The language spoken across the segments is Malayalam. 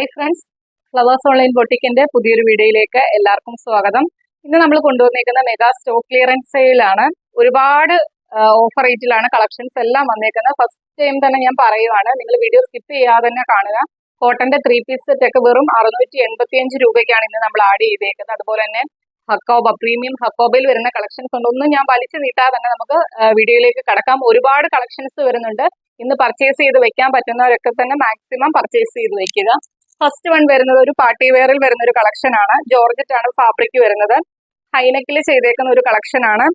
ഹായ് ഫ്രണ്ട്സ്, ഫ്ലവേഴ്സ് ഓൺലൈൻ ബൊട്ടിക്കിന്റെ പുതിയൊരു വീഡിയോയിലേക്ക് എല്ലാവർക്കും സ്വാഗതം. ഇന്ന് നമ്മൾ കൊണ്ടുവന്നേക്കുന്ന മെഗാ സ്റ്റോക്ക് ക്ലിയറൻസ് സെയിലാണ്. ഒരുപാട് ഓഫർ റേറ്റിലാണ് കളക്ഷൻസ് എല്ലാം വന്നേക്കുന്നത്. ഫസ്റ്റ് ടൈം തന്നെ ഞാൻ പറയുവാണ്, നിങ്ങൾ വീഡിയോ സ്കിപ്പ് ചെയ്യാതെ തന്നെ കാണുക. കോട്ടന്റെ 3 പീസ് സെറ്റ് ഒക്കെ വെറും 685 രൂപയ്ക്കാണ് ഇന്ന് നമ്മൾ ആഡ് ചെയ്തേക്കുന്നത്. അതുപോലെ തന്നെ ഹക്കോബ പ്രീമിയം ഹക്കോബയിൽ വരുന്ന കളക്ഷൻസ് ഉണ്ട്. ഒന്നും ഞാൻ വലിച്ചു നീട്ടാതെ തന്നെ നമുക്ക് വീഡിയോയിലേക്ക് കടക്കാം. ഒരുപാട് കളക്ഷൻസ് വരുന്നുണ്ട്. ഇന്ന് പർച്ചേസ് ചെയ്ത് വെക്കാൻ പറ്റുന്നവരൊക്കെ തന്നെ മാക്സിമം പർച്ചേസ് ചെയ്ത് വെക്കുക. ഫസ്റ്റ് വൺ വരുന്നത് ഒരു പാർട്ടി വെയറിൽ വരുന്ന ഒരു കളക്ഷൻ ആണ്. ജോർജറ്റ് ആണ് ഫാബ്രിക് വരുന്നത്. ഹൈനെക്കിൽ ചെയ്തേക്കുന്ന ഒരു കളക്ഷൻ ആണ്.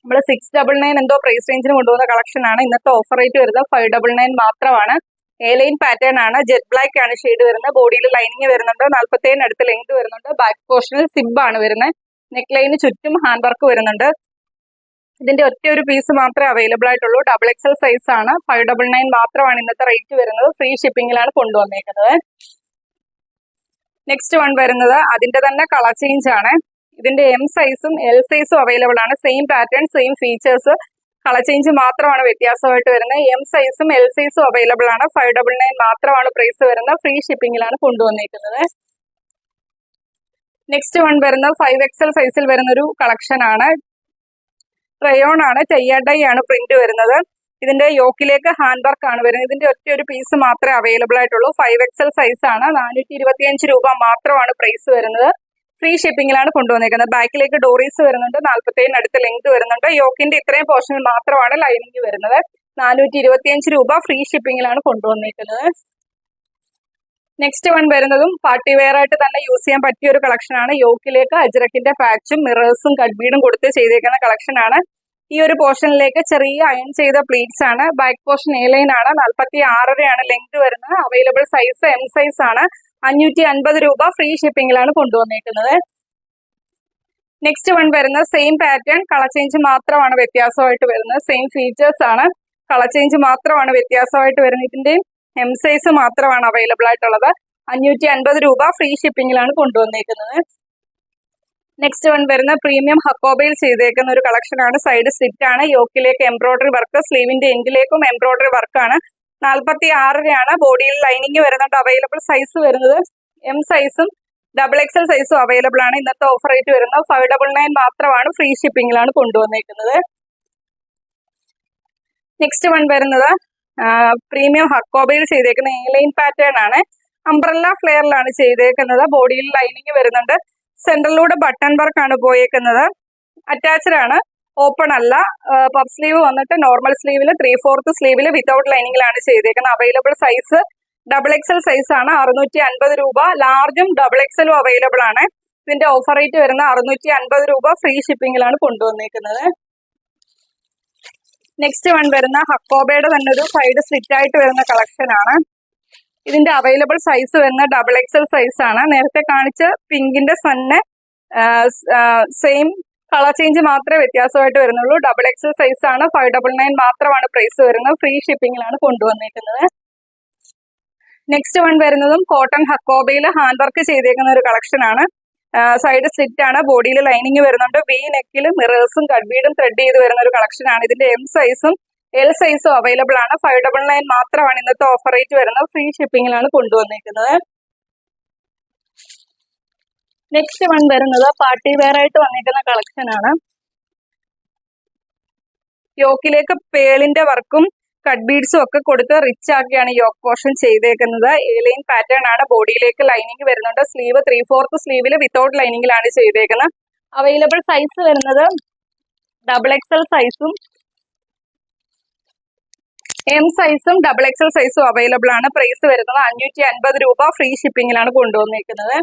നമ്മൾ 699 എന്തോ പ്രൈസ് റേഞ്ചിന് കൊണ്ടുപോകുന്ന കളക്ഷൻ ആണ്. ഇന്നത്തെ ഓഫർ റേറ്റ് വരുന്നത് 599 മാത്രമാണ്. എലൈൻ പാറ്റേൺ ആണ്. ജെറ്റ് ബ്ലാക്ക് ആണ് ഷെയ്ഡ് വരുന്നത്. ബോഡിയിൽ ലൈനിങ് വരുന്നുണ്ട്. 47 അടുത്ത് ലെങ്ത് വരുന്നുണ്ട്. ബാക്ക് പോർഷനിൽ സിബ് ആണ് വരുന്നത്. നെക്ക് ലൈന് ചുറ്റും ഹാൻഡ് വർക്ക് വരുന്നുണ്ട്. ഇതിന്റെ ഒറ്റ ഒരു പീസ് മാത്രമേ അവൈലബിൾ ആയിട്ടുള്ളൂ. XXL സൈസ് ആണ്. 599 മാത്രമാണ് ഇന്നത്തെ റേറ്റ് വരുന്നത്. ഫ്രീ ഷിപ്പിംഗിലാണ് കൊണ്ടുവന്നേക്കുന്നത്. നെക്സ്റ്റ് വൺ വരുന്നത് അതിന്റെ തന്നെ കളർ ചേഞ്ച് ആണ്. ഇതിന്റെ M സൈസും L സൈസും അവൈലബിൾ ആണ്. Same pattern, same features, colour change മാത്രമാണ് വ്യത്യാസമായിട്ട് വരുന്നത്. M സൈസും L സൈസും അവൈലബിൾ ആണ്. 599 മാത്രമാണ് പ്രൈസ് വരുന്നത്. ഫ്രീ ഷിപ്പിംഗിലാണ് കൊണ്ടുവന്നേക്കുന്നത്. നെക്സ്റ്റ് വൺ വരുന്നത് 5XL സൈസിൽ വരുന്ന ഒരു കളക്ഷൻ ആണ്. റയോൺ ആണ്. ടൈ ആണ് പ്രിന്റ് വരുന്നത്. ഇതിന്റെ യോക്കിലേക്ക് ഹാൻഡ് വർക്ക് ആണ് വരുന്നത്. ഇതിന്റെ ഒറ്റ ഒരു പീസ് മാത്രമേ അവൈലബിൾ ആയിട്ടുള്ളൂ. 5XL സൈസ് ആണ്. 425 രൂപ മാത്രമാണ് പ്രൈസ് വരുന്നത്. ഫ്രീ ഷിപ്പിംഗിലാണ് കൊണ്ടുവന്നേക്കുന്നത്. ബാക്കിലേക്ക് ഡോറീസ് വരുന്നുണ്ട്. 47 അടുത്ത് ലെങ്ത് വരുന്നുണ്ട്. യോക്കിന്റെ ഇത്രയും പോർഷനിൽ മാത്രമാണ് ലൈനിങ് വരുന്നത്. 425 രൂപ ഫ്രീ ഷിപ്പിംഗിലാണ് കൊണ്ടുവന്നേക്കുന്നത്. നെക്സ്റ്റ് വൺ വരുന്നതും പാർട്ടി വെയർ ആയിട്ട് തന്നെ യൂസ് ചെയ്യാൻ പറ്റിയ ഒരു കളക്ഷൻ ആണ്. യോക്കിലേക്ക് അജ്രക്കിന്റെ പാച്ചും മിറേഴ്സും കട്ബീഡും കൊടുത്ത് ചെയ്തേക്കുന്ന കളക്ഷൻ ആണ്. ഈ ഒരു പോർഷനിലേക്ക് ചെറിയ അയൺ ചെയ്ത പ്ലീറ്റ്സ് ആണ്. ബാക്ക് പോർഷൻ എലൈൻ ആണ്. 46 ആണ് ലെങ്ത് വരുന്നത്. അവൈലബിൾ സൈസ് M സൈസ് ആണ്. 550 രൂപ ഫ്രീ ഷിപ്പിംഗിലാണ് കൊണ്ടുവന്നേക്കുന്നത്. നെക്സ്റ്റ് വൺ വരുന്നത് സെയിം പാറ്റേൺ, കളർ ചേഞ്ച് മാത്രമാണ് വ്യത്യാസമായിട്ട് വരുന്നത്. സെയിം ഫീച്ചേഴ്സ് ആണ്, കളർ ചേഞ്ച് മാത്രമാണ് വ്യത്യാസമായിട്ട് വരുന്നത്. ഇതിന്റെ M സൈസ് മാത്രമാണ് അവൈലബിൾ ആയിട്ടുള്ളത്. 550 രൂപ ഫ്രീ ഷിപ്പിംഗിലാണ് കൊണ്ടുവന്നേക്കുന്നത്. നെക്സ്റ്റ് വൺ വരുന്ന പ്രീമിയം ഹക്കോബയിൽ ചെയ്തേക്കുന്ന ഒരു കളക്ഷൻ ആണ്. സൈഡ് സ്ലിറ്റ് ആണ്. യോക്കിലേക്ക് എംബ്രോയിഡറി വർക്ക്, സ്ലീവിന്റെ എൻഡിലേക്കും എംബ്രോയിഡറി വർക്ക് ആണ്. 46 ആണ്. ബോഡിയിൽ ലൈനിങ് വരുന്നുണ്ട്. അവൈലബിൾ സൈസ് വരുന്നത് M സൈസും XXL സൈസും അവൈലബിൾ ആണ്. ഇന്നത്തെ ഓഫർ റേറ്റ് വരുന്നത് 599 മാത്രമാണ്. ഫ്രീ ഷിപ്പിംഗിലാണ് കൊണ്ടുവന്നേക്കുന്നത്. നെക്സ്റ്റ് വൺ വരുന്നത് പ്രീമിയം ഹക്കോബയിൽ ചെയ്തേക്കുന്ന എലൈൻ പാറ്റേൺ ആണ്. അംബ്രല്ല ഫ്ലെയറിലാണ് ചെയ്തേക്കുന്നത്. ബോഡിയിൽ ലൈനിങ് വരുന്നുണ്ട്. സെന്ററിലൂടെ ബട്ടൺ വർക്ക് ആണ് പോയേക്കുന്നത്. അറ്റാച്ച്ഡ് ആണ്, ഓപ്പൺ അല്ല. പഫ് സ്ലീവ് വന്നിട്ട് നോർമൽ സ്ലീവില് 3/4 സ്ലീവില് വിത്തൗട്ട് ലൈനിങ്ങിലാണ് ചെയ്തേക്കുന്നത്. അവൈലബിൾ സൈസ് XXL സൈസ് ആണ്. 650 രൂപ. ലാർജും XXL അവൈലബിൾ ആണ്. ഇതിന്റെ ഓഫർ റേറ്റ് വരുന്ന 650 രൂപ ഫ്രീ ഷിപ്പിംഗിലാണ് കൊണ്ടുവന്നേക്കുന്നത്. നെക്സ്റ്റ് വൺ വരുന്ന ഹക്കോബയുടെ തന്നെ ഒരു സൈഡ് സ്ലിറ്റ് ആയിട്ട് വരുന്ന കളക്ഷൻ ആണ്. ഇതിന്റെ അവൈലബിൾ സൈസ് വരുന്ന XXL സൈസ് ആണ്. നേരത്തെ കാണിച്ച പിങ്കിന്റെ തന്നെ സെയിം കളർ ചേഞ്ച് മാത്രമേ വ്യത്യാസമായിട്ട് വരുന്നുള്ളൂ. XXL സൈസ് ആണ്. 599 മാത്രമാണ് പ്രൈസ് വരുന്നത്. ഫ്രീ ഷിപ്പിംഗിലാണ് കൊണ്ടുവന്നേക്കുന്നത്. നെക്സ്റ്റ് വൺ വരുന്നതും കോട്ടൺ ഹക്കോബയിൽ ഹാൻഡ് വർക്ക് ചെയ്തേക്കുന്ന ഒരു കളക്ഷൻ ആണ്. സൈഡ് സ്ലിറ്റ് ആണ്. ബോഡിയിൽ ലൈനിങ് വരുന്നുണ്ട്. വി നെക്കിൽ മിറേഴ്സും കട്ബീഡും ത്രെഡ് ചെയ്ത് വരുന്ന ഒരു കളക്ഷൻ ആണ്. ഇതിന്റെ M സൈസും L സൈസും അവൈലബിൾ ആണ്. 599 മാത്രമാണ് ഇന്നത്തെ ഓഫർ റേറ്റ് വരുന്നത്. ഫ്രീ ഷിപ്പിംഗിലാണ് കൊണ്ടുവന്നേക്കുന്നത്. നെക്സ്റ്റ് വൺ വരുന്നത് പാർട്ടി വെയർ ആയിട്ട് വന്നിരിക്കുന്ന കളക്ഷൻ ആണ്. യോക്കിലേക്ക് പേളിന്റെ വർക്കും കട്ട് ബീഡ്സും ഒക്കെ കൊടുത്ത് റിച്ച് ആക്കിയാണ് യോക്ക് പോർഷൻ ചെയ്തേക്കുന്നത്. എലൈൻ പാറ്റേൺ ആണ്. ബോഡിയിലേക്ക് ലൈനിങ് വരുന്നുണ്ട്. സ്ലീവ് 3/4 സ്ലീവില് വിത്തൗട്ട് ലൈനിങ്ങിലാണ് ചെയ്തേക്കുന്നത്. അവൈലബിൾ സൈസ് വരുന്നത് XXL സൈസും M സൈസും XXL സൈസും അവൈലബിൾ ആണ്. പ്രൈസ് വരുന്നത് 550 രൂപ ഫ്രീ ഷിപ്പിംഗിലാണ് കൊണ്ടുവന്നിരിക്കുന്നത്.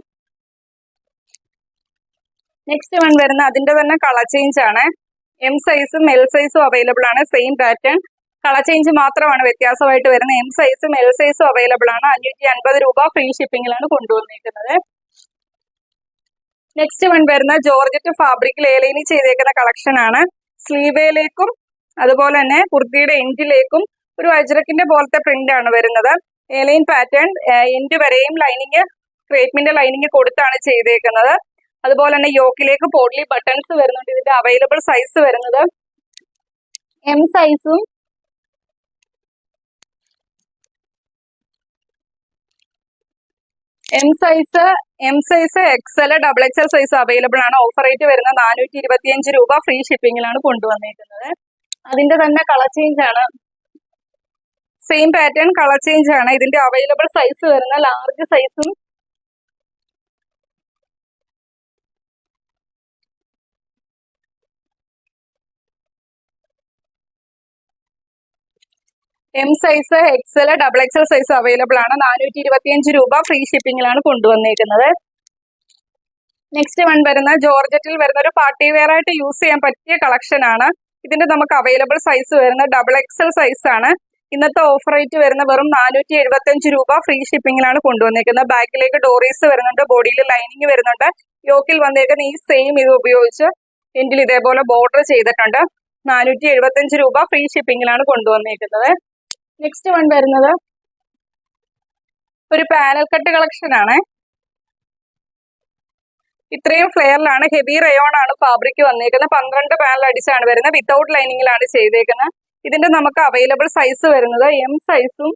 നെക്സ്റ്റ് വൺ വരുന്ന അതിന്റെ തന്നെ കളർ ചേഞ്ച് ആണ്. M സൈസും L സൈസും അവൈലബിൾ ആണ്. സെയിം പാറ്റേൺ, കളർ ചേഞ്ച് മാത്രമാണ് വ്യത്യാസമായിട്ട് വരുന്നത്. M സൈസും L സൈസും അവൈലബിൾ ആണ്. 550 രൂപ ഫ്രീ ഷിപ്പിംഗിലാണ് കൊണ്ടുവന്നിരിക്കുന്നത്. നെക്സ്റ്റ് വൺ വരുന്ന ജോർജറ്റ് ഫാബ്രിക്കിൽ എലൈനി ചെയ്തേക്കുന്ന കളക്ഷൻ ആണ്. സ്ലീവേലേക്കും അതുപോലെ തന്നെ കുർത്തിയുടെ എൻഡിലേക്കും ഒരു അജ്രക്കിന്റെ പോലത്തെ പ്രിന്റ് ആണ് വരുന്നത്. എലൈൻ പാറ്റേൺ, എൻഡ് വരെയും ലൈനിങ് ക്രേപ്പിന്റെ ലൈനിങ് കൊടുത്താണ് ചെയ്തേക്കുന്നത്. അതുപോലെ തന്നെ യോക്കിലേക്ക് പോഡ്ലി ബട്ടൺസ് വരുന്നുണ്ട്. ഇതിന്റെ അവൈലബിൾ സൈസ് വരുന്നത് M സൈസും M size XL double XL size available ആണ്. ഓഫർ റേറ്റ് വരുന്ന 425 രൂപ. ഫ്രീ ഷിപ്പിംഗിലാണ് കൊണ്ടുവന്നേക്കുന്നത്. അതിന്റെ തന്നെ കളർ ചേഞ്ച് ആണ്, സെയിം പാറ്റേൺ കളർ ചേഞ്ച് ആണ്. ഇതിന്റെ അവൈലബിൾ സൈസ് വരുന്ന ലാർജ് സൈസും M size XL double XL size available ആണ്. 425 രൂപ. ഫ്രീ ഷിപ്പിംഗിലാണ് കൊണ്ടുവന്നേക്കുന്നത്. നെക്സ്റ്റ് വൺ വരുന്ന ജോർജറ്റിൽ വരുന്ന ഒരു പാർട്ടി വെയർ ആയിട്ട് യൂസ് ചെയ്യാൻ പറ്റിയ കളക്ഷൻ ആണ്. ഇതിന്റെ നമുക്ക് അവൈലബിൾ സൈസ് വരുന്ന ഡബിൾ എക്സൽ സൈസ് ആണ്. ഇന്നത്തെ ഓഫർ റേറ്റ് വരുന്ന വെറും 475 രൂപ. ഫ്രീ ഷിപ്പിംഗിലാണ് കൊണ്ടുവന്നേക്കുന്നത്. ബാക്കിലേക്ക് ഡോറീസ് വരുന്നുണ്ട്, ബോഡിയിൽ ലൈനിങ് വരുന്നുണ്ട്. യോക്കിൽ വന്നേക്കുന്ന ഈ സെയിം ഇത് ഉപയോഗിച്ച് എൻഡിൽ ഇതേപോലെ ബോർഡർ ചെയ്തിട്ടുണ്ട്. 475 രൂപ. ഫ്രീ ഷിപ്പിംഗിലാണ് കൊണ്ടുവന്നേക്കുന്നത്. നെക്സ്റ്റ് വൺ വരുന്നത് ഒരു പാനൽ കട്ട് കളക്ഷൻ ആണ്. ഇത്രയും ഫ്ലെയറിലാണ്, ഹെവി റയോൺ ആണ് ഫാബ്രിക് വന്നേക്കുന്നത്. 12 പാനൽ അടിച്ചാണ് വരുന്നത്. വിത്തൗട്ട് ലൈനിങ്ങിലാണ് ചെയ്തേക്കുന്നത്. ഇതിന്റെ നമുക്ക് അവൈലബിൾ സൈസ് വരുന്നത് എം സൈസും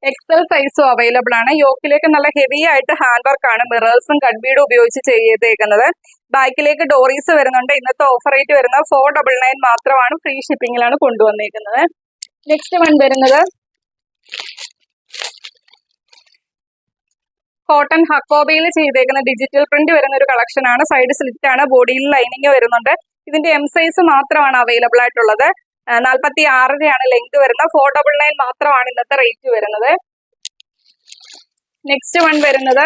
എക്സൽ സൈസും അവൈലബിൾ ആണ്. യോക്കിലേക്ക് നല്ല ഹെവി ആയിട്ട് ഹാൻഡ് വർക്ക് ആണ്, മിറേഴ്സും കട്ട് ബീഡും ഉപയോഗിച്ച് ചെയ്തേക്കുന്നത്. ബാക്കിലേക്ക് ഡോറീസ് വരുന്നുണ്ട്. ഇന്നത്തെ ഓഫർ റേറ്റ് വരുന്നത് 499 മാത്രമാണ്. ഫ്രീ ഷിപ്പിംഗിലാണ് കൊണ്ടുവന്നേക്കുന്നത്. നെക്സ്റ്റ് വൺ വരുന്നത് കോട്ടൺ ഹക്കോബയിൽ ചെയ്തേക്കുന്ന ഡിജിറ്റൽ പ്രിന്റ് വരുന്ന ഒരു കളക്ഷൻ ആണ്. സൈഡ് സ്ലിറ്റ് ആണ്, ബോഡിയിൽ ലൈനിങ് വരുന്നുണ്ട്. ഇതിന്റെ എം സൈസ് മാത്രമാണ് അവൈലബിൾ ആയിട്ടുള്ളത്. 46 ലെങ്ത് വരുന്നത്. 499 മാത്രമാണ് ഇന്നത്തെ റേറ്റ് വരുന്നത്. നെക്സ്റ്റ് വൺ വരുന്നത്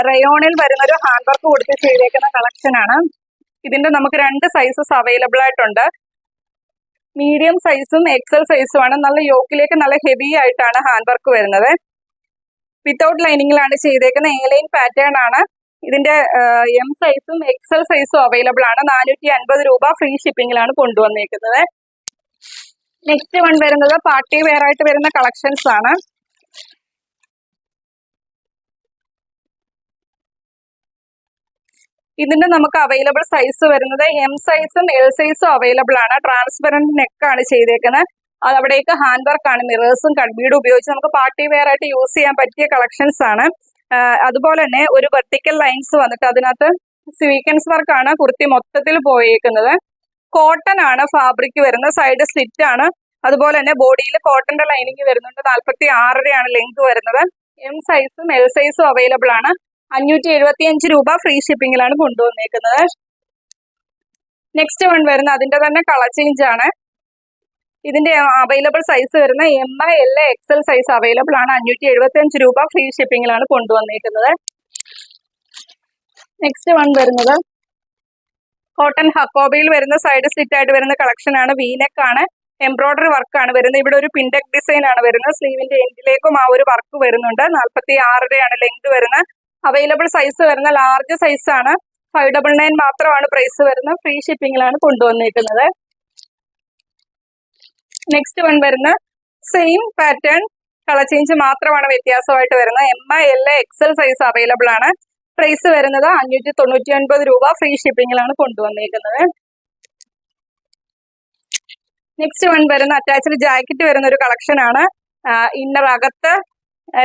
റയോണിൽ വരുന്ന ഒരു ഹാൻഡ് വർക്ക് കൊടുത്ത് ചെയ്തേക്കുന്ന കളക്ഷൻ ആണ്. ഇതിന്റെ നമുക്ക് 2 സൈസസ് അവൈലബിൾ ആയിട്ടുണ്ട്. മീഡിയം സൈസും എക്സൽ സൈസും ആണ്. നല്ല യോക്കിലേക്ക് നല്ല ഹെവി ആയിട്ടാണ് ഹാൻഡ് വർക്ക് വരുന്നത്. വിത്തൗട്ട് ലൈനിങ്ങിലാണ് ചെയ്തേക്കുന്ന എ ലൈൻ പാറ്റേൺ ആണ്. ഇതിന്റെ എം സൈസും എക്സൽ സൈസും അവൈലബിൾ ആണ്. 450 രൂപ. ഫ്രീ ഷിപ്പിംഗിലാണ് കൊണ്ടുവന്നേക്കുന്നത്. നെക്സ്റ്റ് വൺ വരുന്നത് പാർട്ടി വെയർ ആയിട്ട് വരുന്ന കളക്ഷൻസ് ആണ്. ഇതിന്റെ നമുക്ക് അവൈലബിൾ സൈസ് വരുന്നത് എം സൈസും എൽ സൈസും അവൈലബിൾ ആണ്. ട്രാൻസ്പെറന്റ് നെക്ക് ആണ് ചെയ്തേക്കുന്നത്. അവിടേക്ക് ഹാൻഡ് വർക്ക് ആണ്, മിറേഴ്സും കട്ട് ബീഡും ഉപയോഗിച്ച് നമുക്ക് പാർട്ടി വെയർ ആയിട്ട് യൂസ് ചെയ്യാൻ പറ്റിയ കളക്ഷൻസ് ആണ്. അതുപോലെ തന്നെ ഒരു വെർട്ടിക്കൽ ലൈൻസ് വന്നിട്ട് അതിനകത്ത് സ്വീക്കൻസ് വർക്ക് ആണ് കുർത്തി മൊത്തത്തിൽ പോയേക്കുന്നത്. കോട്ടൺ ആണ് ഫാബ്രിക് വരുന്നത്. സൈഡ് സ്ലിറ്റ് ആണ്. അതുപോലെ തന്നെ ബോഡിയിൽ കോട്ടന്റെ ലൈനിങ് വരുന്നുണ്ട്. 46 ലെങ്ത് വരുന്നത്. എം സൈസും എൽ സൈസും അവൈലബിൾ ആണ്. 575 രൂപ. ഫ്രീ ഷിപ്പിംഗിലാണ് കൊണ്ടുവന്നേക്കുന്നത്. നെക്സ്റ്റ് വൺ വരുന്ന അതിന്റെ തന്നെ കളർ ചേഞ്ച് ആണ്. ഇതിന്റെ അവൈലബിൾ സൈസ് വരുന്ന M L XL size available ആണ്. 575 രൂപ. ഫ്രീ ഷിപ്പിംഗിലാണ് കൊണ്ടുവന്നേക്കുന്നത്. നെക്സ്റ്റ് വൺ വരുന്നത് കോട്ടൺ ഹക്കോബയിൽ വരുന്ന സൈഡ് സ്ലിറ്റ് ആയിട്ട് വരുന്ന കളക്ഷൻ ആണ്. വീനെക്ക് ആണ്, എംബ്രോയിഡറി വർക്ക് ആണ് വരുന്നത്. ഇവിടെ ഒരു പിൻടെക് ഡിസൈൻ ആണ് വരുന്നത്. സ്ലീവിന്റെ എൻഡിലേക്കും ആ ഒരു വർക്ക് വരുന്നുണ്ട്. 46 ലെങ്ത് വരുന്നത്. അവൈലബിൾ സൈസ് വരുന്ന ലാർജ് സൈസ് ആണ്. 599 മാത്രമാണ് പ്രൈസ് വരുന്നത്. ഫ്രീ ഷിപ്പിംഗിലാണ് കൊണ്ടുവന്നേക്കുന്നത്. നെക്സ്റ്റ് വൺ വരുന്ന സെയിം പാറ്റേൺ, കളർ ചേഞ്ച് മാത്രമാണ് വ്യത്യാസമായിട്ട് വരുന്നത്. M L XL size available ആണ്. പ്രൈസ് വരുന്നത് 599 രൂപ. ഫ്രീ ഷിപ്പിംഗിലാണ് കൊണ്ടുവന്നേക്കുന്നത്. നെക്സ്റ്റ് വൺ വരുന്ന അറ്റാച്ച്ഡ് ജാക്കറ്റ് വരുന്ന ഒരു കളക്ഷൻ ആണ്. ഇന്നർ അകത്ത്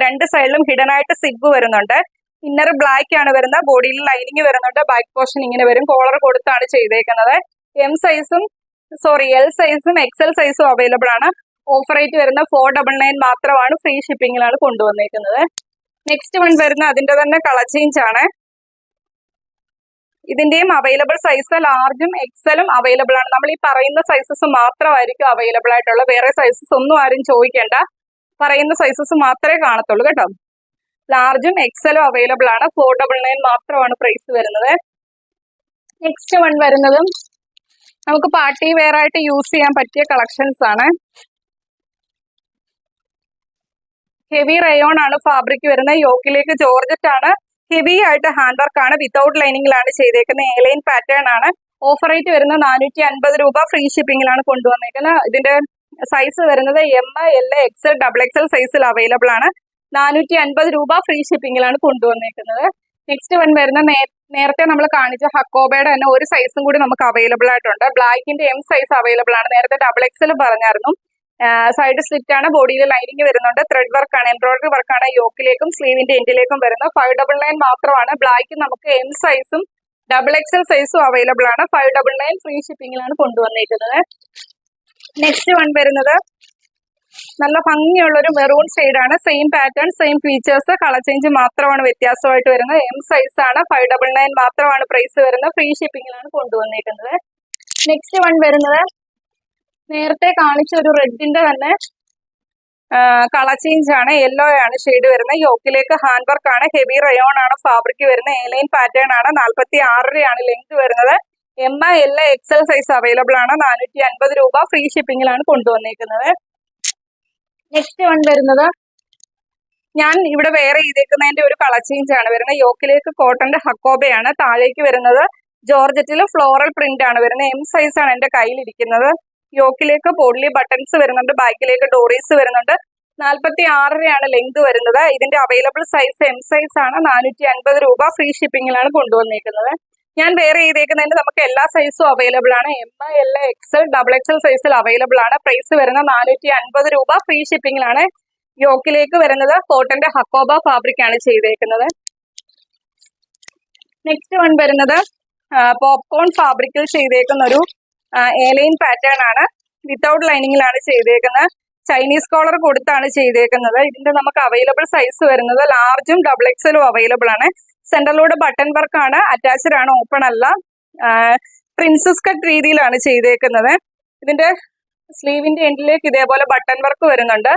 2 സൈഡിലും ഹിഡൻ ആയിട്ട് സിബ് വരുന്നുണ്ട്. ഇന്നർ ബ്ലാക്ക് ആണ് വരുന്നത്. ബോഡിയിൽ ലൈനിങ് വരുന്നുണ്ട്. ബാക്ക് പോർഷൻ ഇങ്ങനെ വരും. കോളർ കൊടുത്താണ് ചെയ്തേക്കുന്നത്. എൽ സൈസും എക്സൽ സൈസും അവൈലബിൾ ആണ്. ഓഫർ റേറ്റ് വരുന്ന 499 മാത്രമാണ്. ഫ്രീ ഷിപ്പിംഗിലാണ് കൊണ്ടുവന്നേക്കുന്നത്. നെക്സ്റ്റ് വൺ വരുന്ന അതിന്റെ തന്നെ കളർ ചേഞ്ച് ആണ്. ഇതിന്റെയും അവൈലബിൾ സൈസ് ലാർജും എക്സലും അവൈലബിൾ ആണ്. നമ്മൾ ഈ പറയുന്ന സൈസസ് മാത്രമായിരിക്കും അവൈലബിൾ ആയിട്ടുള്ള. വേറെ സൈസസ് ഒന്നും ആരും ചോദിക്കേണ്ട. പറയുന്ന സൈസസ് മാത്രമേ കാണത്തുള്ളൂ കേട്ടോ. ലാർജും എക്സലും അവൈലബിൾ ആണ്. 499 മാത്രമാണ് പ്രൈസ് വരുന്നത്. നെക്സ്റ്റ് വൺ വരുന്നതും നമുക്ക് പാർട്ടി വെയർ ആയിട്ട് യൂസ് ചെയ്യാൻ പറ്റിയ കളക്ഷൻസ് ആണ്. ഹെവി റയോൺ ആണ് ഫാബ്രിക് വരുന്നത്. യോക്കിലേക്ക് ജോർജറ്റ് ആണ്. ഹെവി ആയിട്ട് ഹാൻഡ് വർക്ക് ആണ്. വിത്തൗട്ട് ലൈനിങ്ങിലാണ് ചെയ്തേക്കുന്നത്. എ ലൈൻ പാറ്റേൺ ആണ്. ഓഫർ റേറ്റ് വരുന്നത് 450 രൂപ. ഫ്രീ ഷിപ്പിംഗിലാണ് കൊണ്ടുവന്നേക്കുന്നത്. ഇതിന്റെ സൈസ് വരുന്നത് M L XL double XL സൈസിൽ അവൈലബിൾ ആണ്. 450 രൂപ. ഫ്രീ ഷിപ്പിംഗിലാണ് കൊണ്ടുവന്നേക്കുന്നത്. നെക്സ്റ്റ് വൺ വരുന്ന നേരത്തെ നമ്മൾ കാണിച്ച ഹക്കോബയുടെ തന്നെ ഒരു സൈസും കൂടി നമുക്ക് അവൈലബിൾ ആയിട്ടുണ്ട്. ബ്ലാക്കിന്റെ എം സൈസ് അവൈലബിൾ ആണ്. നേരത്തെ ഡബിൾ എക്സൽ പറഞ്ഞായിരുന്നു. സൈഡ് സ്ലിറ്റ് ആണ്, ബോഡിയിൽ ലൈനിങ് വരുന്നുണ്ട്, ത്രെഡ് വർക്കാണ്, എംബ്രോയിഡറി വർക്കാണ് യോക്കിലേക്കും സ്ലീവിന്റെ എൻഡിലേക്കും വരുന്നത്. 599 മാത്രമാണ്. ബ്ലാക്ക് നമുക്ക് എം സൈസും XXL സൈസും അവൈലബിൾ ആണ്. 599 ഫ്രീ ഷിപ്പിംഗിലാണ് കൊണ്ടുവന്നിരിക്കുന്നത്. നെക്സ്റ്റ് വൺ വരുന്നത് നല്ല ഭംഗിയുള്ള ഒരു മെറൂൺ ആണ്. Same pattern, same features, colour change മാത്രമാണ് വ്യത്യാസമായിട്ട് വരുന്നത്. എം സൈസ് ആണ്. 599 മാത്രമാണ് പ്രൈസ് വരുന്നത്. ഫ്രീ ഷിപ്പിംഗിലാണ് കൊണ്ടുവന്നിരിക്കുന്നത്. നെക്സ്റ്റ് വൺ വരുന്നത് നേരത്തെ കാണിച്ച ഒരു റെഡിന്റെ തന്നെ കളർ ചേഞ്ച് ആണ്. യെല്ലോ ആണ് ഷെയ്ഡ് വരുന്നത്. യോക്കിലേക്ക് ഹാൻഡ് വർക്ക് ആണ്, ഹെവി റയോൺ ആണ് ഫാബ്രിക് വരുന്നത്. എലൈൻ പാറ്റേൺ ആണ്. 46 ആണ് ലെങ്ത് വരുന്നത്. ML XL സൈസ് അവൈലബിൾ ആണ്. 450 രൂപ ഫ്രീ ഷിപ്പിംഗിലാണ് കൊണ്ടുവന്നിരിക്കുന്നത്. നെക്സ്റ്റ് വൺ വരുന്നത് ഞാൻ ഇവിടെ വെയർ ചെയ്തേക്കുന്നതിന്റെ ഒരു കളർ ചേഞ്ച് ആണ് വരുന്നത്. യോക്കിലേക്ക് കോട്ടന്റെ ഹക്കോബയാണ്, താഴേക്ക് വരുന്നത് ജോർജറ്റിൽ ഫ്ലോറൽ പ്രിന്റ് ആണ് വരുന്നത്. എം സൈസ് ആണ് എന്റെ കയ്യിലിരിക്കുന്നത്. യോക്കിലേക്ക് പോഡ്ലി ബട്ടൺസ് വരുന്നുണ്ട്, ബാക്കിലേക്ക് ഡോറീസ് വരുന്നുണ്ട്. 46 ആണ് ലെങ്ത് വരുന്നത്. ഇതിന്റെ അവൈലബിൾ സൈസ് എം സൈസ് ആണ്. 450 രൂപ ഫ്രീ ഷിപ്പിംഗിലാണ് കൊണ്ടുവന്നിരിക്കുന്നത്. ഞാൻ വെയർ ചെയ്തേക്കുന്നതിന് നമുക്ക് എല്ലാ സൈസും അവൈലബിൾ ആണ്. ML XL XXL സൈസിൽ അവൈലബിൾ ആണ്. പ്രൈസ് വരുന്നത് 450 രൂപ ഫ്രീ ഷിപ്പിംഗിലാണ്. യോക്കിലേക്ക് വരുന്നത് കോട്ടന്റെ ഹക്കോബ ഫാബ്രിക് ആണ് ചെയ്തേക്കുന്നത്. നെക്സ്റ്റ് വൺ വരുന്നത് പോപ്കോൺ ഫാബ്രിക്കിൽ ചെയ്തേക്കുന്ന ഒരു എലൈൻ പാറ്റേൺ ആണ്. വിത്തൗട്ട് ലൈനിങ്ങിലാണ് ചെയ്തേക്കുന്നത്. ചൈനീസ് കോളർ കൊടുത്താണ് ചെയ്തേക്കുന്നത്. ഇതിന്റെ നമുക്ക് അവൈലബിൾ സൈസ് വരുന്നത് ലാർജും XXL അവൈലബിൾ ആണ്. സെന്ററിലൂടെ ബട്ടൺ വർക്ക് ആണ്, അറ്റാച്ച്ഡ് ആണ്, ഓപ്പൺ അല്ല. പ്രിൻസസ് കട്ട് രീതിയിലാണ് ചെയ്തേക്കുന്നത്. ഇതിന്റെ സ്ലീവിന്റെ എൻഡിലേക്ക് ഇതേപോലെ ബട്ടൺ വർക്ക് വരുന്നുണ്ട്.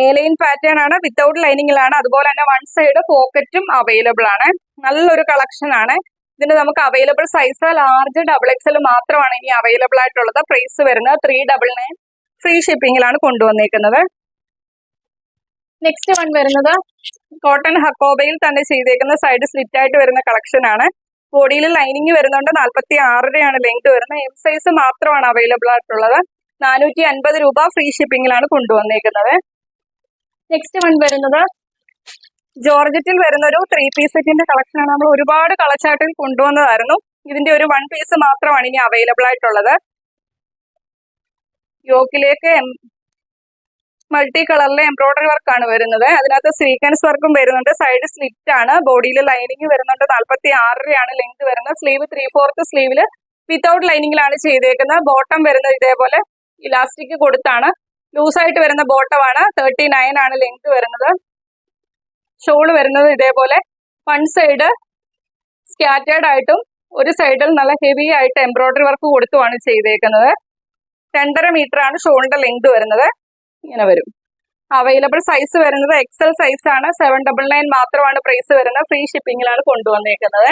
എലൈൻ പാറ്റേൺ ആണ്, വിത്തൗട്ട് ലൈനിങ്ങിലാണ്. അതുപോലെ തന്നെ വൺ സൈഡ് പോക്കറ്റും അവൈലബിൾ ആണ്. നല്ലൊരു കളക്ഷൻ ആണ്. ഇതിന്റെ നമുക്ക് അവൈലബിൾ സൈസ് ലാർജ് XXL മാത്രമാണ് ഇനി അവൈലബിൾ ആയിട്ടുള്ളത്. പ്രൈസ് വരുന്നത് 399 ഫ്രീ ഷിപ്പിംഗിലാണ് കൊണ്ടുവന്നേക്കുന്നത്. നെക്സ്റ്റ് വൺ വരുന്നത് കോട്ടൺ ഹക്കോബയിൽ തന്നെ ചെയ്തേക്കുന്ന സൈഡ് സ്ലിറ്റ് ആയിട്ട് വരുന്ന കളക്ഷൻ ആണ്. ബോഡിയിൽ ലൈനിങ് വരുന്നുണ്ട്. 46 ആണ് ലെങ്ത് വരുന്നത്. എം സൈസ് മാത്രമാണ് അവൈലബിൾ ആയിട്ടുള്ളത്. 450 രൂപ ഫ്രീ ഷിപ്പിംഗിലാണ് കൊണ്ടുവന്നേക്കുന്നത്. നെക്സ്റ്റ് വൺ വരുന്നത് ജോർജറ്റിൽ വരുന്ന ഒരു 3 പീസ് സെറ്റിന്റെ കളക്ഷൻ ആണ്. നമ്മൾ ഒരുപാട് കളർ ചാർട്ടിൽ കൊണ്ടുവന്നതായിരുന്നു. ഇതിന്റെ ഒരു 1 പീസ് മാത്രമാണ് ഇനി അവൈലബിൾ ആയിട്ടുള്ളത്. യോക്കിലേക്ക് മൾട്ടി കളറിലെ എംബ്രോയിഡറി വർക്കാണ് വരുന്നത്. അതിനകത്ത് സീക്വൻസ് വർക്കും വരുന്നുണ്ട്. സൈഡ് സ്ലിറ്റ് ആണ്. ബോഡിയിൽ ലൈനിങ് വരുന്നുണ്ട്. 46 ആണ് ലെങ്ത് വരുന്നത്. സ്ലീവ് 3/4 സ്ലീവില് വിത്തൗട്ട് ലൈനിങ്ങിലാണ് ചെയ്തേക്കുന്നത്. ബോട്ടം വരുന്നത് ഇതേപോലെ ഇലാസ്റ്റിക് കൊടുത്താണ്. ലൂസായിട്ട് വരുന്ന ബോട്ടമാണ്. 39 ആണ് ലെങ്ത് വരുന്നത്. ഷോള് വരുന്നത് ഇതേപോലെ വൺ സൈഡ് സ്കാറ്റേർഡ് ആയിട്ടും ഒരു സൈഡിൽ നല്ല ഹെവി ആയിട്ട് എംബ്രോയിഡറി വർക്ക് കൊടുത്തുമാണ് ചെയ്തേക്കുന്നത്. 2.5 മീറ്റർ ആണ് ഷോളിന്റെ ലെങ്ത് വരുന്നത്. ഇങ്ങനെ വരും. അവൈലബിൾ സൈസ് വരുന്നത് XL സൈസ് ആണ്. 799 മാത്രമാണ് പ്രൈസ് വരുന്നത്. ഫ്രീ ഷിപ്പിംഗിലാണ് കൊണ്ടുവന്നേക്കുന്നത്.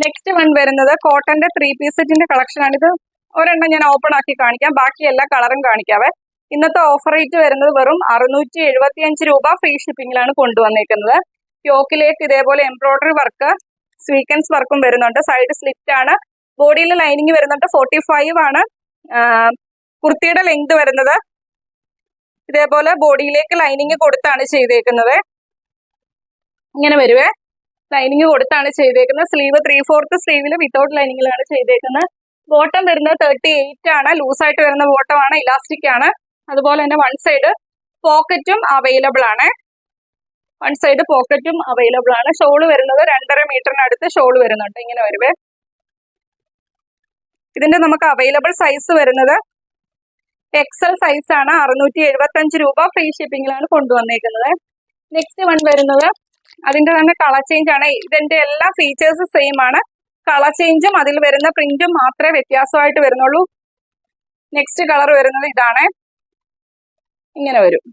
നെക്സ്റ്റ് വൺ വരുന്നത് കോട്ടന്റെ 3 പീസ് സെറ്റിന്റെ കളക്ഷൻ ആണ്. ഇത് ഒരെണ്ണം ഞാൻ ഓപ്പൺ ആക്കി കാണിക്കാം, ബാക്കി എല്ലാ കളറും കാണിക്കാവേ. ഇന്നത്തെ ഓഫർ റേറ്റ് വരുന്നത് വെറും 675 രൂപ ഫ്രീ ഷിപ്പിംഗിലാണ് കൊണ്ടുവന്നേക്കുന്നത്. യോക്കിലേക്ക് ഇതേപോലെ എംബ്രോയിഡറി വർക്ക്, സ്വീക്കൻസ് വർക്കും വരുന്നുണ്ട്. സൈഡ് സ്ലിറ്റ് ആണ്. ബോഡിയിൽ ലൈനിങ് വരുന്നുണ്ട്. 45 ആണ് കുർത്തിയുടെ ലെങ്ത് വരുന്നത്. ഇതേപോലെ ബോഡിയിലേക്ക് ലൈനിങ് കൊടുത്താണ് ചെയ്തേക്കുന്നത്. ഇങ്ങനെ വരുവേ, ലൈനിങ് കൊടുത്താണ് ചെയ്തേക്കുന്നത്. സ്ലീവ് 3/4 സ്ലീവില് വിത്തൗട്ട് ലൈനിങ്ങിലാണ് ചെയ്തേക്കുന്നത്. ബോട്ടം വരുന്നത് 38 ആണ്. ലൂസായിട്ട് വരുന്ന ബോട്ടം ആണ്, ഇലാസ്റ്റിക് ആണ്. അതുപോലെ തന്നെ വൺ സൈഡ് പോക്കറ്റും അവൈലബിൾ ആണ്. വൺ സൈഡ് പോക്കറ്റും അവൈലബിൾ ആണ്. ഷോള് വരുന്നത് 2.5 മീറ്ററിനടുത്ത് ഷോള് വരുന്നുണ്ട്. ഇങ്ങനെ വരുവേ. ഇതിന്റെ നമുക്ക് അവൈലബിൾ സൈസ് വരുന്നത് XL സൈസ് ആണ്. 675 രൂപ ഫ്രീ ഷിപ്പിംഗിലാണ് കൊണ്ടുവന്നേക്കുന്നത്. നെക്സ്റ്റ് വൺ വരുന്നത് അതിന്റെ തന്നെ കളർ ചേഞ്ച് ആണ്. ഇതിന്റെ എല്ലാ ഫീച്ചേഴ്സ് സെയിം ആണ്. കളർ ചേഞ്ചും അതിൽ വരുന്ന പ്രിന്റും മാത്രമേ വ്യത്യാസമായിട്ട് വരുന്നുള്ളൂ. നെക്സ്റ്റ് കളർ വരുന്നത് ഇതാണ്. ഇങ്ങനെ വരും.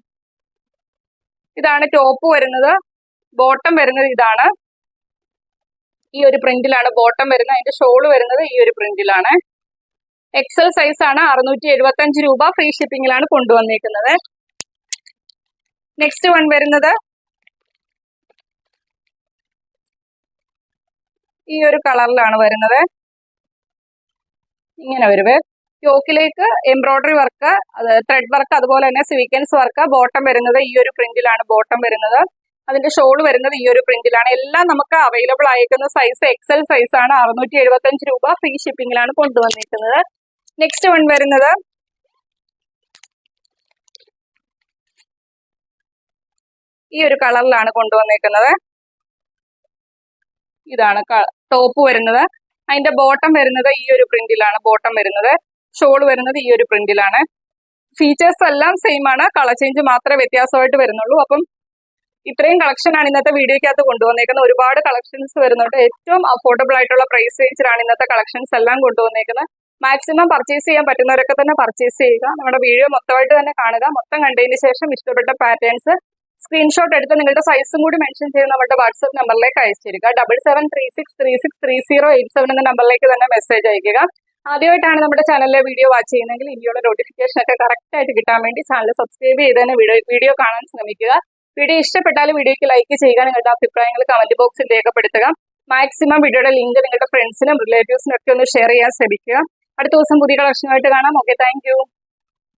ഇതാണ് ടോപ്പ് വരുന്നത്. ബോട്ടം വരുന്നത് ഇതാണ്. ഈ ഒരു പ്രിന്റിലാണ് ബോട്ടം വരുന്നത്. അതിന്റെ ഷോള് വരുന്നത് ഈ ഒരു പ്രിന്റിലാണ്. XL സൈസ് ആണ്. 675 രൂപ ഫ്രീ ഷിപ്പിംഗിലാണ് കൊണ്ടുവന്നേക്കുന്നത്. നെക്സ്റ്റ് വൺ വരുന്നത് ഈ ഒരു കളറിലാണ് വരുന്നത്. ഇങ്ങനെ വരുവേ. യോക്കിലേക്ക് എംബ്രോയിഡറി വർക്ക്, ത്രെഡ് വർക്ക്, അതുപോലെ തന്നെ സ്വീക്കൻസ് വർക്ക്. ബോട്ടം വരുന്നത് ഈ ഒരു പ്രിന്റിലാണ് ബോട്ടം വരുന്നത്. അതിന്റെ ഷോള് വരുന്നത് ഈ ഒരു പ്രിന്റിലാണ്. എല്ലാം നമുക്ക് അവൈലബിൾ ആയിരിക്കുന്ന സൈസ് XL സൈസ് ആണ്. 675 രൂപ ഫ്രീ ഷിപ്പിംഗിലാണ് കൊണ്ടുവന്നിരിക്കുന്നത്. നെക്സ്റ്റ് വൺ വരുന്നത് ഈ ഒരു കളറിലാണ് കൊണ്ടുവന്നേക്കുന്നത്. ഇതാണ് ടോപ്പ് വരുന്നത്. അതിന്റെ ബോട്ടം വരുന്നത് ഈ ഒരു പ്രിന്റിലാണ് ബോട്ടം വരുന്നത്. ഷോൾ വരുന്നത് ഈ ഒരു പ്രിന്റിലാണ്. ഫീച്ചേഴ്സ് എല്ലാം സെയിം ആണ്, കളർ ചേഞ്ച് മാത്രമേ വ്യത്യാസമായിട്ട് വരുന്നുള്ളൂ. അപ്പം ഇത്രയും കളക്ഷൻ ആണ് ഇന്നത്തെ വീഡിയോക്കകത്ത് കൊണ്ടുവന്നേക്കുന്നത്. ഒരുപാട് കളക്ഷൻസ് വരുന്നുണ്ട്. ഏറ്റവും അഫോർഡബിൾ ആയിട്ടുള്ള പ്രൈസ് റേഞ്ചിലാണ് ഇന്നത്തെ കളക്ഷൻസ് എല്ലാം കൊണ്ടുവന്നേക്കുന്നത്. മാക്സിമം പർച്ചേസ് ചെയ്യാൻ പറ്റുന്നവരൊക്കെ തന്നെ പർച്ചേസ് ചെയ്യുക. നമ്മുടെ വീഡിയോ മൊത്തമായിട്ട് തന്നെ കാണുക. മൊത്തം കണ്ടതിന് ശേഷം ഇഷ്ടപ്പെട്ട പാറ്റേൺസ് സ്ക്രീൻഷോട്ട് എടുത്ത് നിങ്ങളുടെ സൈസും കൂടി മെൻഷൻ ചെയ്ത് നമ്മുടെ വാട്സ്ആപ്പ് നമ്പറിലേക്ക് അയച്ചു തരിക. 7736363087 എന്ന നമ്പറിലേക്ക് തന്നെ മെസ്സേജ് അയക്കുക. ആദ്യമായിട്ടാണ് നമ്മുടെ ചാനലിലെ വീഡിയോ വാച്ച് ചെയ്യുന്നതെങ്കിൽ ഇനിയുള്ള നോട്ടിഫിക്കേഷൻ ഒക്കെ കറക്റ്റ് ആയിട്ട് കിട്ടാൻ വേണ്ടി ചാനൽ സബ്സ്ക്രൈബ് ചെയ്ത് തന്നെ വീഡിയോ കാണാൻ ശ്രമിക്കുക. വീഡിയോ ഇഷ്ടപ്പെട്ടാൽ വീഡിയോയ്ക്ക് ലൈക്ക് ചെയ്യുക. നിങ്ങളുടെ അഭിപ്രായങ്ങൾ കമന്റ് ബോക്സിൽ രേഖപ്പെടുത്തുക. മാക്സിമം വീഡിയോയുടെ ലിങ്ക് നിങ്ങളുടെ ഫ്രണ്ട്സിനും റിലേറ്റീവ്സിനും ഒക്കെ ഒന്ന് ഷെയർ ചെയ്യാൻ ശ്രമിക്കുക. അടുത്ത ദിവസം പുതിയ കളക്ഷനുമായിട്ട് കാണാം. Okay, thank you.